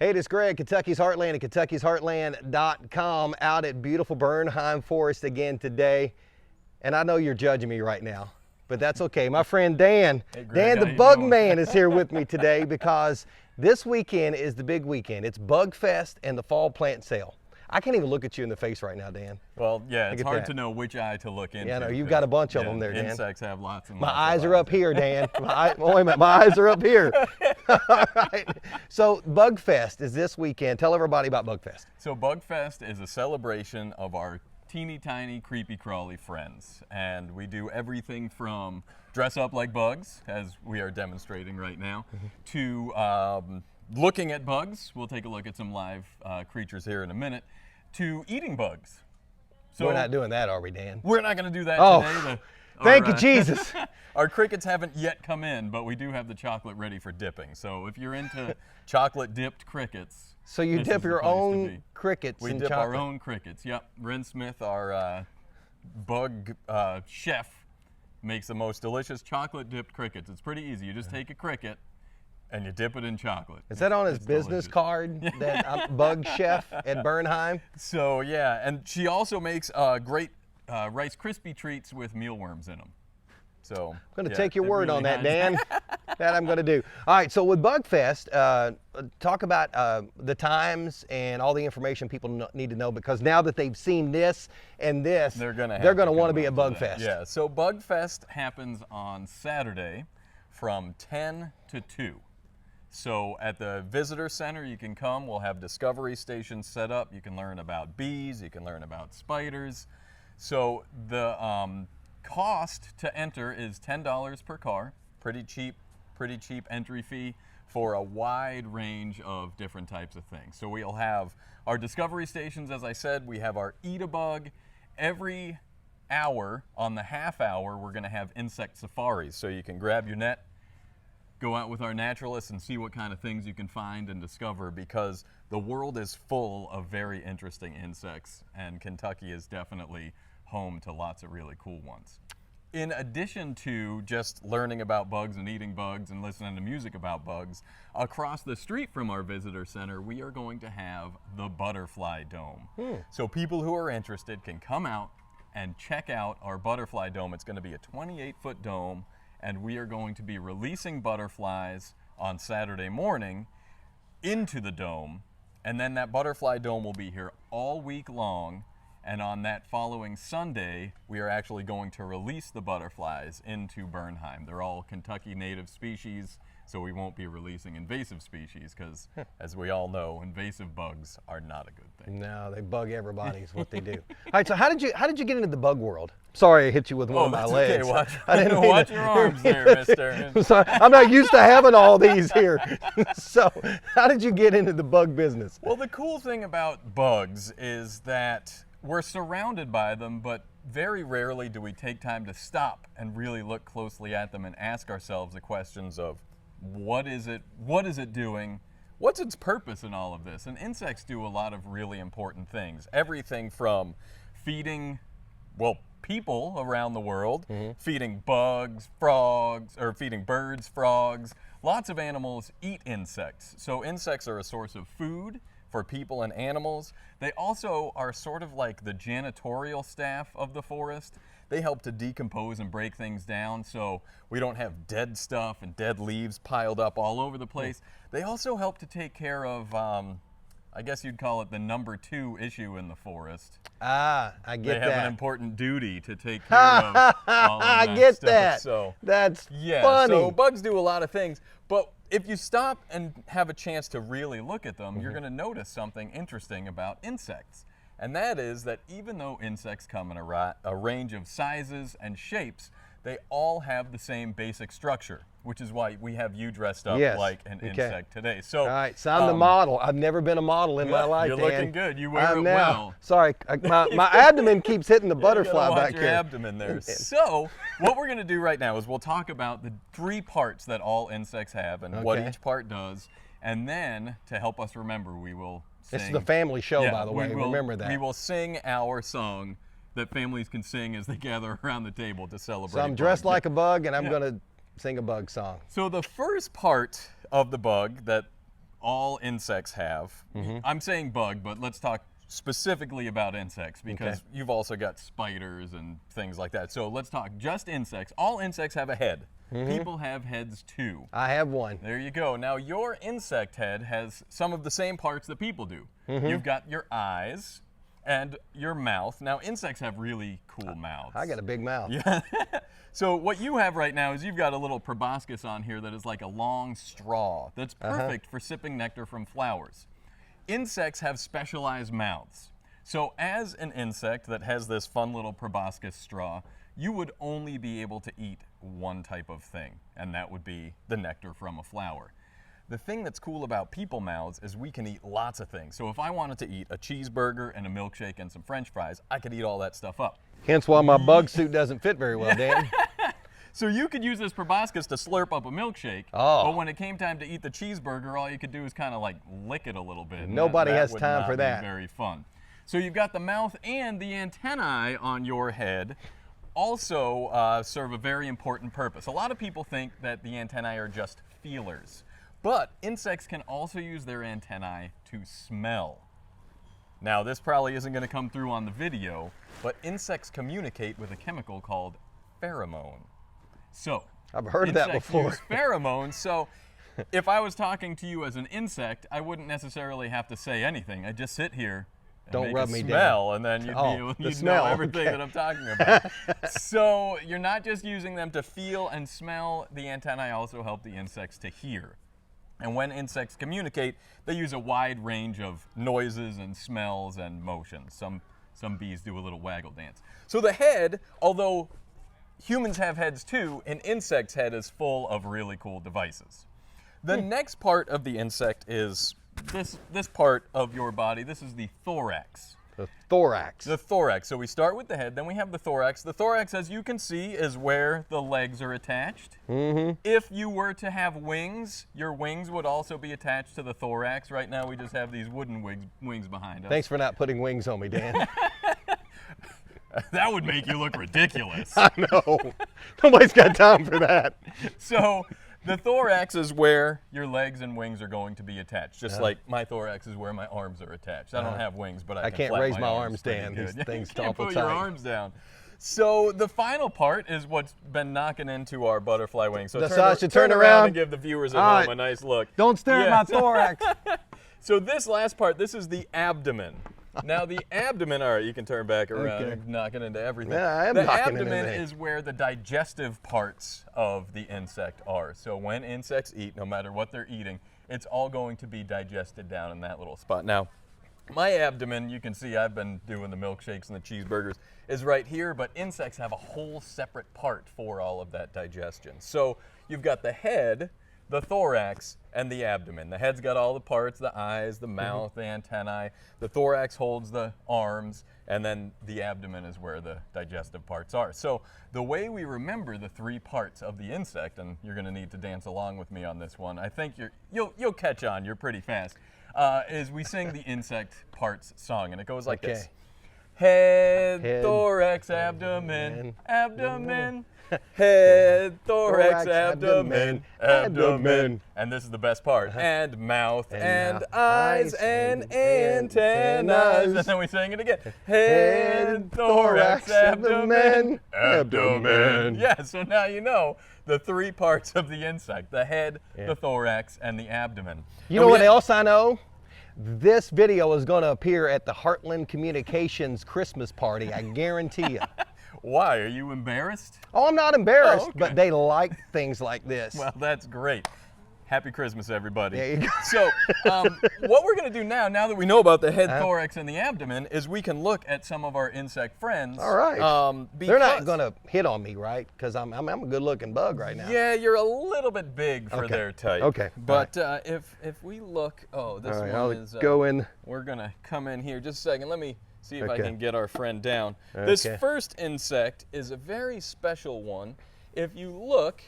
Hey, it is Greg, Kentucky's Heartland at Kentucky'sHeartland.com, out at beautiful Bernheim Forest again today. And I know you're judging me right now, but that's okay. My friend Dan, hey Greg, Dan the Bug Man is here with me today because this weekend is the big weekend. It's BugFest and the Fall Plant Sale. I can't even look at you in the face right now, Dan. Well, yeah, it's hard to know which eye to look into. Yeah, no, you've got a bunch of them there, Dan. Insects have lots and my lots eyes of are up here, Dan. Wait a minute, my eyes are up here. All right. So BugFest is this weekend. Tell everybody about BugFest. So BugFest is a celebration of our teeny tiny creepy crawly friends, and we do everything from dress up like bugs, as we are demonstrating right now, to looking at bugs. We'll take a look at some live creatures here in a minute, to eating bugs. So we're not doing that, are we, Dan? We're not going to do that today. Thank you, Jesus. Our crickets haven't yet come in, but we do have the chocolate ready for dipping. So if you're into chocolate dipped crickets, so you dip your own crickets in chocolate. We dip our own crickets. Yep. Ren Smith, our bug chef, makes the most delicious chocolate dipped crickets. It's pretty easy. You just take a cricket and you dip it in chocolate. Is that on his business card, that I'm bug chef at Bernheim? So yeah, and she also makes great Rice Krispie treats with mealworms in them. So I'm going to take your word on that, Dan. That I'm going to do. All right, so with BugFest, talk about the times and all the information people need to know, because now that they've seen this and this, they're going to want to be at BugFest. Yeah, so BugFest happens on Saturday from 10 to 2. So at the visitor center, you can come. We'll have discovery stations set up. You can learn about bees. You can learn about spiders. So the cost to enter is $10 per car. Pretty cheap entry fee for a wide range of different types of things. So we'll have our discovery stations, as I said. We have our Eat a Bug. Every hour, on the half hour, we're going to have insect safaris. So you can grab your net, go out with our naturalists and see what kind of things you can find and discover, because the world is full of very interesting insects, and Kentucky is definitely home to lots of really cool ones. In addition to just learning about bugs and eating bugs and listening to music about bugs, across the street from our visitor center, we are going to have the Butterfly Dome. So people who are interested can come out and check out our Butterfly Dome. It's going to be a 28-foot dome, and we are going to be releasing butterflies on Saturday morning into the dome, and then that butterfly dome will be here all week long, and on that following Sunday, we are actually going to release the butterflies into Bernheim. They're all Kentucky native species, so we won't be releasing invasive species, because as we all know, invasive bugs are not a good thing. No, they bug everybody is what they do. All right, so how did you get into the bug world? Sorry, I hit you with one of my legs. Okay. Watch your arms there, mister. Sorry, I'm not used to having all these here. So how did you get into the bug business? Well, the cool thing about bugs is that we're surrounded by them, but very rarely do we take time to stop and really look closely at them and ask ourselves the questions of, what is it doing? What's its purpose in all of this? And insects do a lot of really important things. Everything from feeding, people around the world, feeding bugs, frogs, or feeding birds, frogs. Lots of animals eat insects. So insects are a source of food for people and animals. They also are sort of like the janitorial staff of the forest. They help to decompose and break things down, so we don't have dead stuff and dead leaves piled up all over the place. They also help to take care of, I guess you'd call it the number 2 issue in the forest. I get that. They have an important duty to take care of all of that I get stuff. that. So, that's yeah, funny. So bugs do a lot of things, but if you stop and have a chance to really look at them, you're going to notice something interesting about insects. And that is that even though insects come in a range of sizes and shapes, they all have the same basic structure, which is why we have you dressed up like an insect today. So, all right, so I'm the model. I've never been a model in my life, You're Dan. looking good. You wear it well. Sorry, my abdomen keeps hitting the butterfly back your here. Abdomen there. So what we're going to do right now is we'll talk about the 3 parts that all insects have and what each part does. And then, to help us remember, we will sing. This is the family show, by the way. Remember that. We will sing our song that families can sing as they gather around the table to celebrate. So I'm dressed like a bug, and I'm going to sing a bug song. So the first part of the bug that all insects have. I'm saying bug, but let's talk specifically about insects because you've also got spiders and things like that. So let's talk just insects. All insects have a head. People have heads too. I have one. There you go. Now your insect head has some of the same parts that people do. You've got your eyes and your mouth. Now insects have really cool mouths. I got a big mouth. Yeah. So what you have right now is you've got a little proboscis on here that is like a long straw that's perfect for sipping nectar from flowers. Insects have specialized mouths. So as an insect that has this fun little proboscis straw, you would only be able to eat one type of thing, and that would be the nectar from a flower. The thing that's cool about people mouths is we can eat lots of things. So if I wanted to eat a cheeseburger and a milkshake and some French fries, I could eat all that stuff up. Hence why my bug suit doesn't fit very well, Dan. So you could use this proboscis to slurp up a milkshake, but when it came time to eat the cheeseburger, all you could do is kind of like lick it a little bit. Nobody that has would time not for be that. Very fun. So you've got the mouth and the antennae on your head also serve a very important purpose. A lot of people think that the antennae are just feelers, but insects can also use their antennae to smell. Now this probably isn't going to come through on the video, but insects communicate with a chemical called pheromone. So I've heard of that before. Use pheromones. So if I was talking to you as an insect, I wouldn't necessarily have to say anything. I'd just sit here and Don't make rub a me smell, down. and then you'd smell, know everything that I'm talking about. So you're not just using them to feel and smell. The antennae also help the insects to hear. And when insects communicate, they use a wide range of noises and smells and motions. Some bees do a little waggle dance. So the head, although humans have heads too, an insect's head is full of really cool devices. The next part of the insect is this part of your body. This is the thorax. The thorax. The thorax. So we start with the head, then we have the thorax. The thorax, as you can see, is where the legs are attached. If you were to have wings, your wings would also be attached to the thorax. Right now we just have these wooden wings behind us. Thanks for not putting wings on me, Dan. That would make you look ridiculous. I know. Nobody's got time for that. So the thorax is where your legs and wings are going to be attached, just like my thorax is where my arms are attached. I don't have wings, but I can can't flap raise my arms arms, Dan. pretty good. These things You can't topple put tight. your arms down. So the final part is what's been knocking into our butterfly wing. So So I should turn around around? and give the viewers at All home right. a nice look. Don't stare at Yeah, my so- thorax. So this last part, this is the abdomen. Now the abdomen, all right, you can turn back around. Okay. You're knocking into everything. Yeah, I am the knocking into abdomen everything. is where the digestive parts of the insect are. So when insects eat, no matter what they're eating, it's all going to be digested down in that little spot. Now, my abdomen, you can see I've been doing the milkshakes and the cheeseburgers, is right here, but insects have a whole separate part for all of that digestion. So you've got the head, the thorax, and the abdomen. The head's got all the parts, the eyes, the mouth, the antennae. The thorax holds the arms, and then the abdomen is where the digestive parts are. So the way we remember the three parts of the insect, and you're going to need to dance along with me on this one, I think you'll catch on, you're pretty fast, is we sing the insect parts song, and it goes like this. Head, thorax, abdomen, abdomen. Head, thorax, abdomen, abdomen. And this is the best part. And mouth, and eyes, and antennas. And then we sing it again. Head, thorax, abdomen, abdomen. Yeah, so now you know the three parts of the insect. The head, the thorax, and the abdomen. You know what else I know? This video is going to appear at the Heartland Communications Christmas party, I guarantee you. Why? Are you embarrassed? Oh, I'm not embarrassed, Oh, okay. but they like things like this. Well, that's great. Happy Christmas, everybody. There you go. So, what we're going to do now that we know about the head, thorax, and the abdomen, is we can look at some of our insect friends. All right. They're not because- going to hit on me, right? Because I'm a good-looking bug right now. Yeah, you're a little bit big for Okay. their type. Okay. But if we look, this All right, one I'll is. go in. We're going to come in here just a second. Let me see if I Okay. can get our friend down. This Okay. first insect is a very special one. If you look,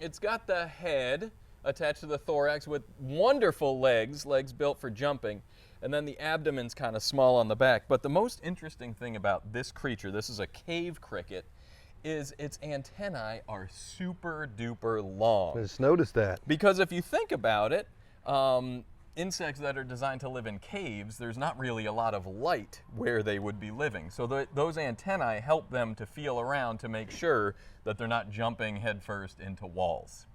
it's got the head attached to the thorax with wonderful legs built for jumping, and then the abdomen's kind of small on the back. But the most interesting thing about this creature, this is a cave cricket, is its antennae are super duper long. I just noticed that. Because if you think about it, insects that are designed to live in caves, there's not really a lot of light where they would be living. So those antennae help them to feel around to make sure that they're not jumping headfirst into walls.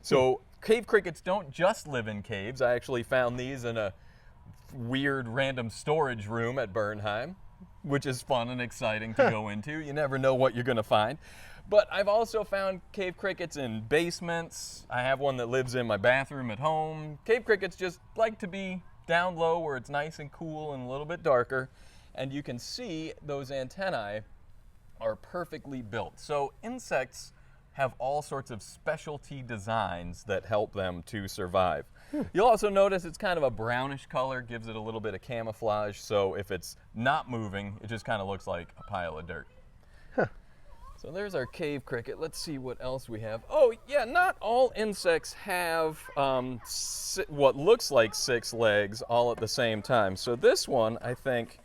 So cave crickets don't just live in caves. I actually found these in a weird random storage room at Bernheim, which is fun and exciting to go into. You never know what you're going to find. But I've also found cave crickets in basements. I have one that lives in my bathroom at home. Cave crickets just like to be down low where it's nice and cool and a little bit darker. And you can see those antennae are perfectly built. So insects have all sorts of specialty designs that help them to survive. You'll also notice it's kind of a brownish color, gives it a little bit of camouflage. So if it's not moving, it just kind of looks like a pile of dirt. So there's our cave cricket. Let's see what else we have. Oh yeah, not all insects have what looks like 6 legs all at the same time. So this one, I think,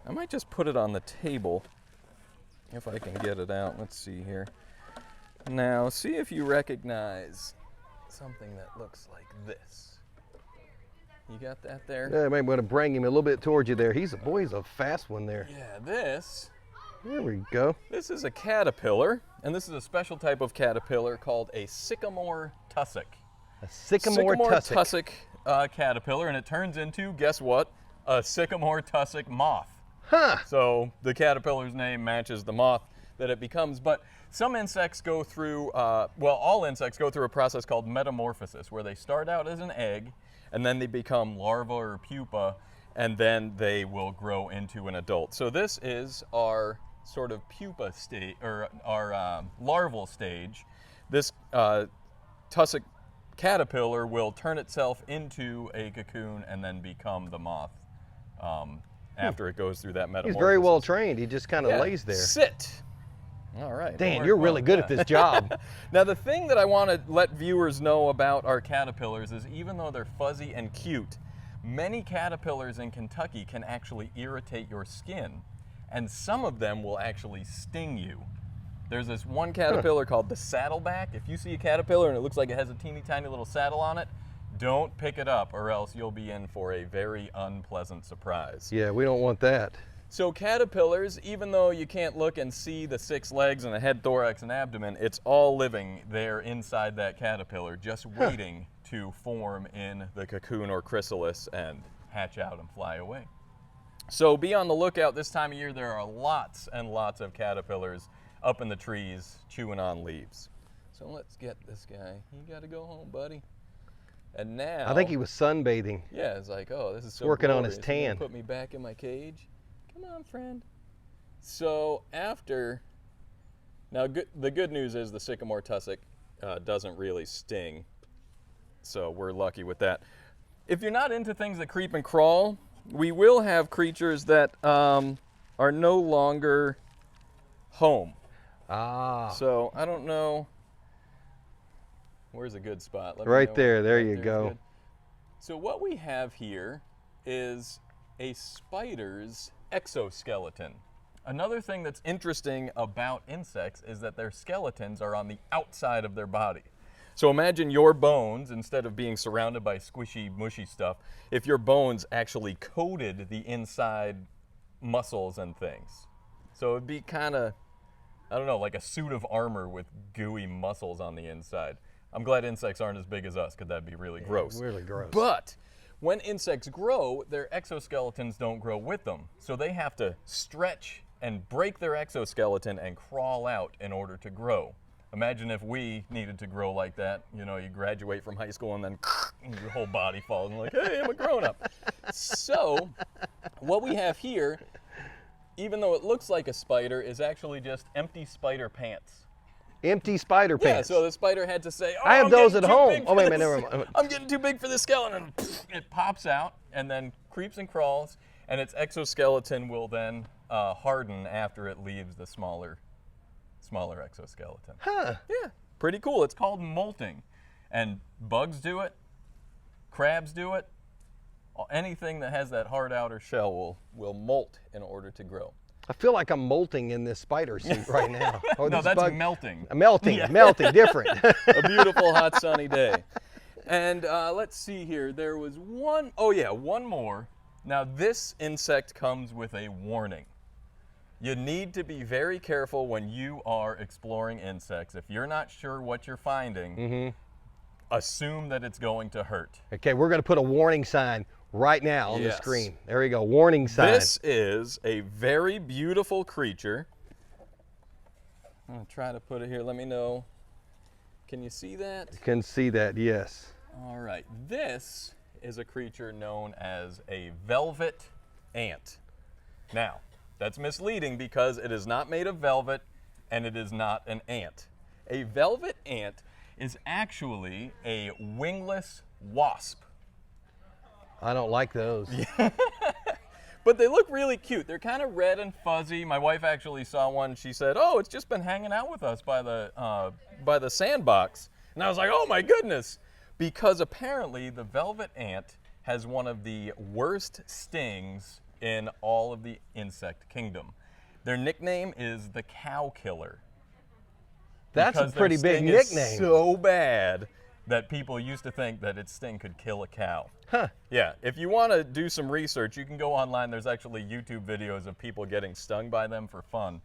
I might just put it on the table if I can get it out. Let's see here. Now, see if you recognize something that looks like this. You got that there? Yeah, I might want to bring him a little bit towards you there. He's a fast one there. Yeah, this. There we go. This is a caterpillar, and this is a special type of caterpillar called a sycamore tussock. A sycamore tussock caterpillar, and it turns into, guess what? A sycamore tussock moth. Huh. So the caterpillar's name matches the moth that it becomes. But some insects go through, all insects go through a process called metamorphosis, where they start out as an egg, and then they become larva or pupa, and then they will grow into an adult. So this is our sort of pupa stage, or our larval stage. This tussock caterpillar will turn itself into a cocoon and then become the moth after it goes through that metamorphosis. He's very well trained. He just kind of lays there. Sit. All right. Dan, you're really good at this job. Now the thing that I want to let viewers know about our caterpillars is even though they're fuzzy and cute, many caterpillars in Kentucky can actually irritate your skin, and some of them will actually sting you. There's this one caterpillar called the saddleback. If you see a caterpillar and it looks like it has a teeny tiny little saddle on it, don't pick it up or else you'll be in for a very unpleasant surprise. Yeah, we don't want that. So caterpillars, even though you can't look and see the 6 legs and the head, thorax, and abdomen, it's all living there inside that caterpillar, just waiting to form in the cocoon or chrysalis and hatch out and fly away. So be on the lookout. This time of year there are lots and lots of caterpillars up in the trees chewing on leaves. So let's get this guy. You gotta go home, buddy. And now I think he was sunbathing. Yeah, it's like, oh, this is so working glorious. on his tan. Put me back in my cage. Come on, friend. So after, now the good news is the sycamore tussock doesn't really sting. So we're lucky with that. If you're not into things that creep and crawl, we will have creatures that are no longer home. Ah. So I don't know. Where's a good spot? Let me Right know. there. There Right you there's go. good. So what we have here is a spider's exoskeleton. Another thing that's interesting about insects is that their skeletons are on the outside of their body. So imagine your bones, instead of being surrounded by squishy, mushy stuff, if your bones actually coated the inside muscles and things. So it'd be kind of, I don't know, like a suit of armor with gooey muscles on the inside. I'm glad insects aren't as big as us, because that'd be really gross. Really gross. But when insects grow, their exoskeletons don't grow with them. So they have to stretch and break their exoskeleton and crawl out in order to grow. Imagine if we needed to grow like that. You know, you graduate from high school and then your whole body falls and like, hey, I'm a grown-up. So what we have here, even though it looks like a spider, is actually just empty spider pants. Empty spider pants. Yeah, so the spider had to say, oh, I have I'm those getting at too home. big Oh, for wait a minute, this. never mind. I'm getting too big for this skeleton. And it pops out and then creeps and crawls, and its exoskeleton will then harden after it leaves the smaller exoskeleton. Huh. Yeah, pretty cool. It's called molting. And bugs do it, crabs do it. Anything that has that hard outer shell will molt in order to grow. I feel like I'm molting in this spider suit right now. Oh, No, this that's bug- melting. Melting, Yeah. melting, different. A beautiful hot sunny day. And let's see here. There was one, oh yeah, one more. Now this insect comes with a warning. You need to be very careful when you are exploring insects. If you're not sure what you're finding, assume that it's going to hurt. Okay, we're going to put a warning sign right now on the screen. There we go, warning sign. This is a very beautiful creature. I'm going to try to put it here. Let me know. Can you see that? You can see that, yes. All right. This is a creature known as a velvet ant. Now, that's misleading because it is not made of velvet and it is not an ant. A velvet ant is actually a wingless wasp. I don't like those. But they look really cute. They're kind of red and fuzzy. My wife actually saw one. She said, "Oh, it's just been hanging out with us by the sandbox." And I was like, "Oh my goodness," because apparently the velvet ant has one of the worst stings in all of the insect kingdom. Their nickname is the cow killer. That's a pretty big nickname. Is so bad that people used to think that its sting could kill a cow. Huh. Yeah, if you want to do some research, you can go online. There's actually YouTube videos of people getting stung by them for fun,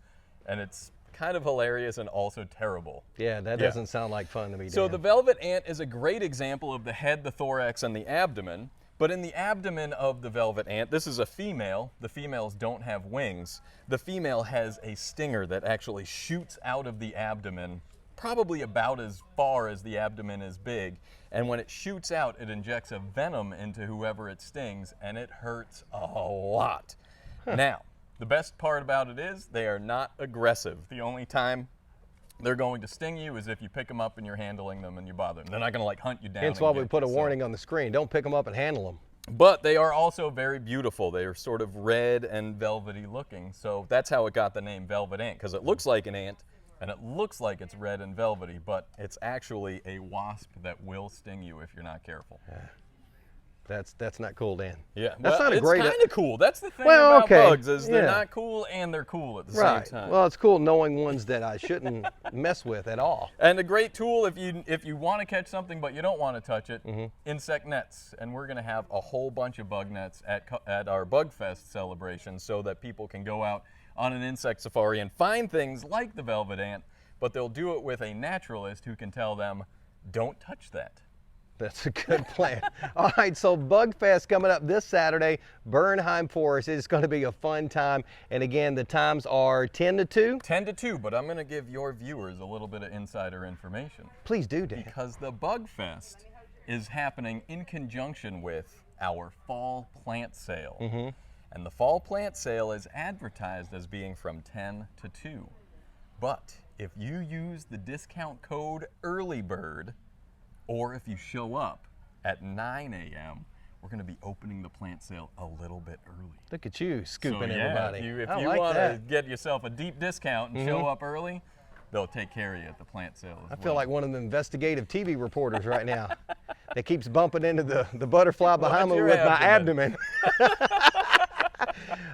and it's kind of hilarious and also terrible. Yeah, that doesn't sound like fun to me, Dan. So the velvet ant is a great example of the head, the thorax, and the abdomen. But in the abdomen of the velvet ant, this is a female. The females don't have wings. The female has a stinger that actually shoots out of the abdomen, probably about as far as the abdomen is big. And when it shoots out, it injects a venom into whoever it stings, and it hurts a lot. Now, the best part about it is they are not aggressive. The only time they're going to sting you is if you pick them up and you're handling them and you bother them. They're not going to like hunt you down. Hence why we put a warning on the screen. Don't pick them up and handle them. But they are also very beautiful. They are sort of red and velvety looking. So that's how it got the name velvet ant, because it looks like an ant and it looks like it's red and velvety, but it's actually a wasp that will sting you if you're not careful. That's not cool, Dan. Yeah, that's well, not a great. It's kind of cool. That's the thing about bugs is they're yeah. not cool and they're cool at the Right. same time. Well, it's cool knowing ones that I shouldn't mess with at all. And a great tool if you want to catch something but you don't want to touch it, insect nets. And we're going to have a whole bunch of bug nets at our BugFest celebration so that people can go out on an insect safari and find things like the velvet ant, but they'll do it with a naturalist who can tell them, don't touch that. That's a good plan. All right, so BugFest coming up this Saturday, Bernheim Forest. It's going to be a fun time. And again, the times are 10 to 2? 10 to 2, but I'm going to give your viewers a little bit of insider information. Please do, Dan. Because the BugFest is happening in conjunction with our Fall Plant Sale. And the Fall Plant Sale is advertised as being from 10 to 2. But if you use the discount code EARLYBIRD, or if you show up at 9 a.m., we're going to be opening the plant sale a little bit early. Look at you scooping So, yeah, everybody. if I you like want to that. get yourself a deep discount and show up early, they'll take care of you at the plant sale as I well. feel like one of the investigative TV reporters right now that keeps bumping into the butterfly behind me your with my abdomen.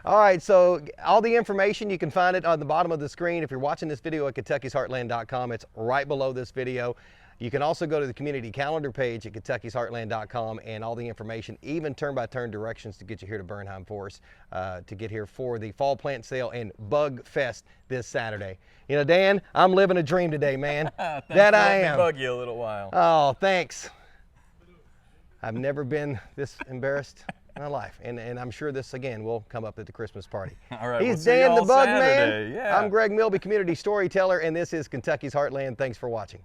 All right, so all the information, you can find it on the bottom of the screen. If you're watching this video at Kentucky'sHeartland.com, it's right below this video. You can also go to the community calendar page at Kentucky'sHeartland.com and all the information, even turn-by-turn directions to get you here to Bernheim Forest to get here for the Fall Plant Sale and Bug Fest this Saturday. You know, Dan, I'm living a dream today, man. That I am. Bug you a little while. Oh, thanks. I've never been this embarrassed in my life, and I'm sure this again will come up at the Christmas party. All right, He's we'll see Dan you the all Bug Saturday. Man. Yeah. I'm Greg Milby, community storyteller, and this is Kentucky's Heartland. Thanks for watching.